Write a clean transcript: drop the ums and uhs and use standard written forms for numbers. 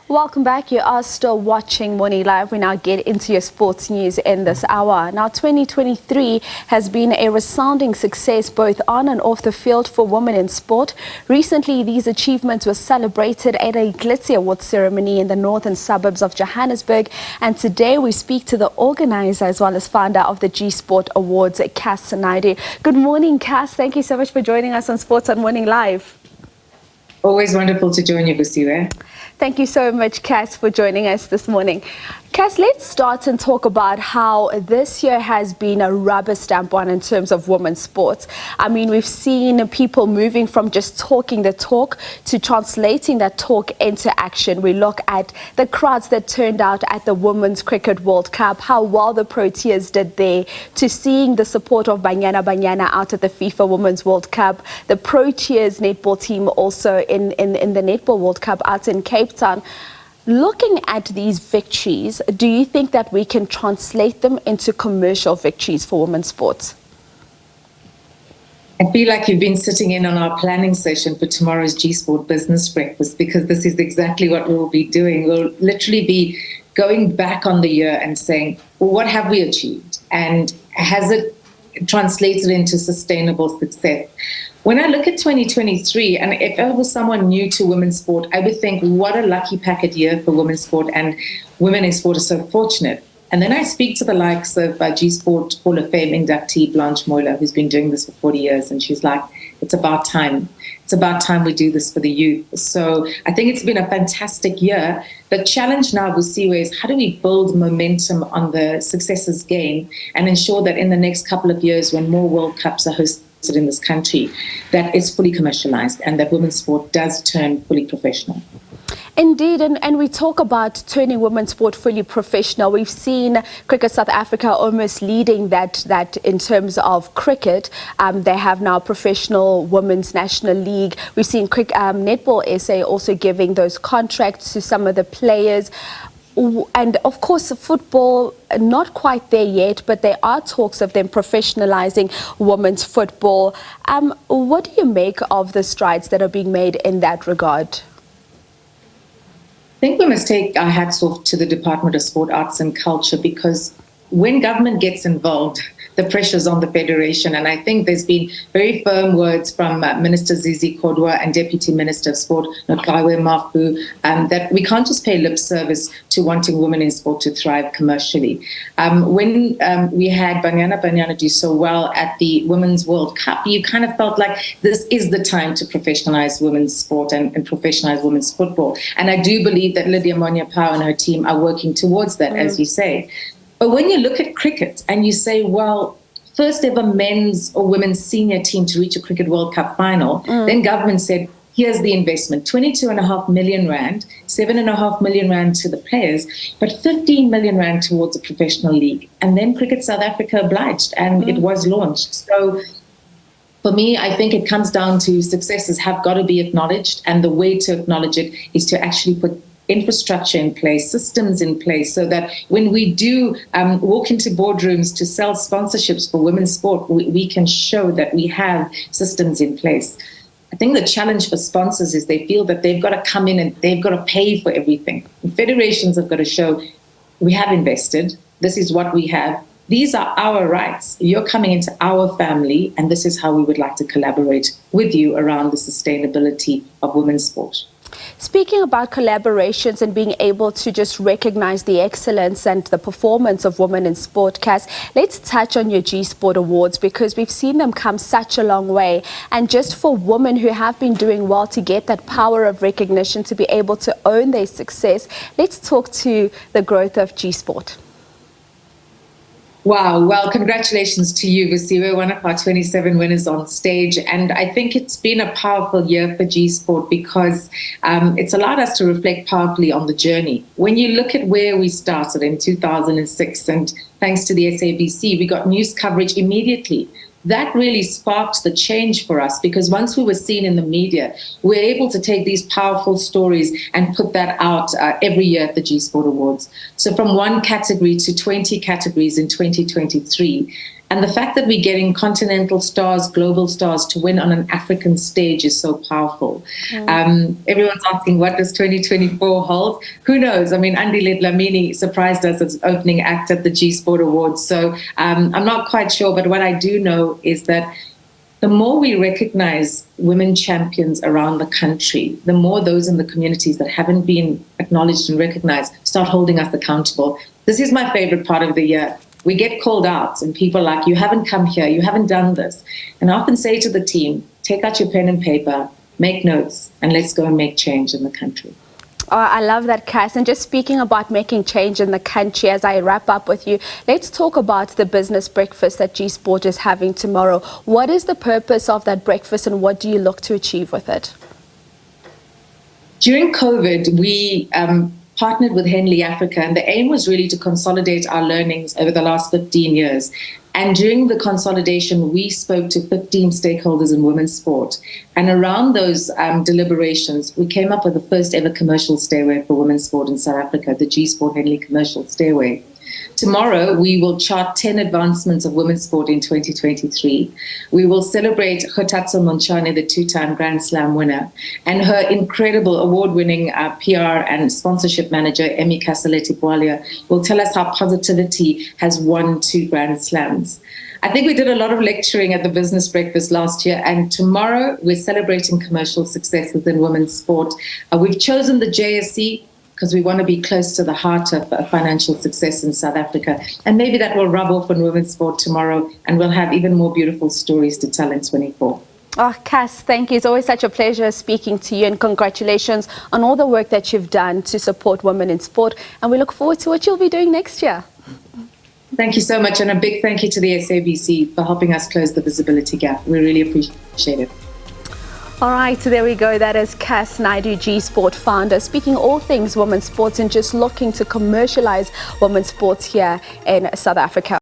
Welcome back. You are still watching Morning Live. We now get into your sports news in this hour. Now, 2023 has been a resounding success both on and off the field for women in sport. Recently, these achievements were celebrated at a glitzy awards ceremony in the northern suburbs of Johannesburg. And today we speak to the organiser as well as founder of the Gsport Awards Kass Naidoo. Good morning, Kass. Thank you so much for joining us on Sports on Morning Live. Always wonderful to join you, Busiwe. Thank you so much, Kass, for joining us this morning. Kass, let's start and talk about how this year has been a rubber stamp one in terms of women's sports. I mean, we've seen people moving from just talking the talk to translating that talk into action. We look at the crowds that turned out at the Women's Cricket World Cup, how well the Proteas did there, to seeing the support of Banyana out at the FIFA Women's World Cup, the Proteas netball team also in the Netball World Cup out in Cape Town. Looking at these victories, do you think that we can translate them into commercial victories for women's sports? I feel like you've been sitting in on our planning session for tomorrow's Gsport Business Breakfast, because this is exactly what we'll be doing. We'll literally be going back on the year and saying, well, what have we achieved? And has it translated into sustainable success? When I look at 2023, and if I was someone new to women's sport, I would think, what a lucky packet year for women's sport, and women in sport are so fortunate. And then I speak to the likes of Gsport Hall of Fame inductee Blanche Moyler, who's been doing this for 40 years, and she's like, it's about time. It's about time we do this for the youth. So I think it's been a fantastic year. The challenge now with Siwe is, how do we build momentum on the successes gained and ensure that in the next couple of years, when more World Cups are hosted in this country, that it's fully commercialized and that women's sport does turn fully professional. Indeed, and we talk about turning women's sport fully professional. We've seen Cricket South Africa almost leading that in terms of cricket. They have now professional women's national league. We've seen Netball SA also giving those contracts to some of the players. And of course, football, not quite there yet, but there are talks of them professionalizing women's football. What do you make of the strides that are being made in that regard? I think we must take our hats off to the Department of Sport, Arts and Culture, because when government gets involved, the pressure's on the Federation. And I think there's been very firm words from Minister Zizi Kodwa and Deputy Minister of Sport, Notlawe Mafu, that we can't just pay lip service to wanting women in sport to thrive commercially. When we had Banyana do so well at the Women's World Cup, you kind of felt like this is the time to professionalize women's sport and professionalize women's football. And I do believe that Lydia Monya-Pau and her team are working towards that, as you say. But when you look at cricket and you say, well, first ever men's or women's senior team to reach a Cricket World Cup final, then government said, here's the investment, 22.5 million rand, 7.5 million rand to the players, but 15 million rand towards a professional league. And then Cricket South Africa obliged, and it was launched. So for me, I think it comes down to successes have got to be acknowledged, and the way to acknowledge it is to actually put infrastructure in place, systems in place, so that when we do walk into boardrooms to sell sponsorships for women's sport, we can show that we have systems in place. I think the challenge for sponsors is they feel that they've got to come in and they've got to pay for everything. And federations have got to show, we have invested, this is what we have, these are our rights, you're coming into our family, and this is how we would like to collaborate with you around the sustainability of women's sport. Speaking about collaborations and being able to just recognize the excellence and the performance of women in sport, Kass, let's touch on your Gsport Awards, because we've seen them come such a long way. And just for women who have been doing well to get that power of recognition, to be able to own their success, let's talk to the growth of Gsport. Wow. Well, congratulations to you, Busiwe, one of our 27 winners on stage. And I think it's been a powerful year for Gsport, because it's allowed us to reflect powerfully on the journey. When you look at where we started in 2006, and thanks to the SABC, we got news coverage immediately. That really sparked the change for us, because once we were seen in the media, we were able to take these powerful stories and put that out every year at the Gsport Awards. So from one category to 20 categories in 2023. And the fact that we're getting continental stars, global stars to win on an African stage is so powerful. Everyone's asking, what does 2024 hold? Who knows? I mean, Andile Dlamini surprised us as opening act at the Gsport Awards. So I'm not quite sure, but what I do know is that the more we recognize women champions around the country, the more those in the communities that haven't been acknowledged and recognized start holding us accountable. This is my favorite part of the year. We get called out and people are like, you haven't come here, you haven't done this. And I often say to the team, take out your pen and paper, make notes, and let's go and make change in the country. Oh, I love that, Kass. And just speaking about making change in the country, as I wrap up with you, let's talk about the business breakfast that Gsport is having tomorrow. What is the purpose of that breakfast and what do you look to achieve with it? During COVID, we partnered with Henley Africa, and the aim was really to consolidate our learnings over the last 15 years. And during the consolidation, we spoke to 15 stakeholders in women's sport. And around those deliberations, we came up with the first ever commercial stairway for women's sport in South Africa, the Gsport Henley Commercial Stairway. Tomorrow, we will chart 10 advancements of women's sport in 2023. We will celebrate Kgotatso Montshane, the two-time Grand Slam winner, and her incredible award-winning PR and sponsorship manager, Emmy Kasaleti-Bwalia, will tell us how positivity has won 2 Grand Slams. I think we did a lot of lecturing at the business breakfast last year, and tomorrow we're celebrating commercial success within women's sport. We've chosen the JSE because we want to be close to the heart of financial success in South Africa. And maybe that will rub off on women's sport tomorrow, and we'll have even more beautiful stories to tell in 24. Oh, Kass, thank you. It's always such a pleasure speaking to you, and congratulations on all the work that you've done to support women in sport. And we look forward to what you'll be doing next year. Thank you so much. And a big thank you to the SABC for helping us close the visibility gap. We really appreciate it. All right, so there we go. That is Kass Naidoo, Gsport founder, speaking all things women's sports and just looking to commercialize women's sports here in South Africa.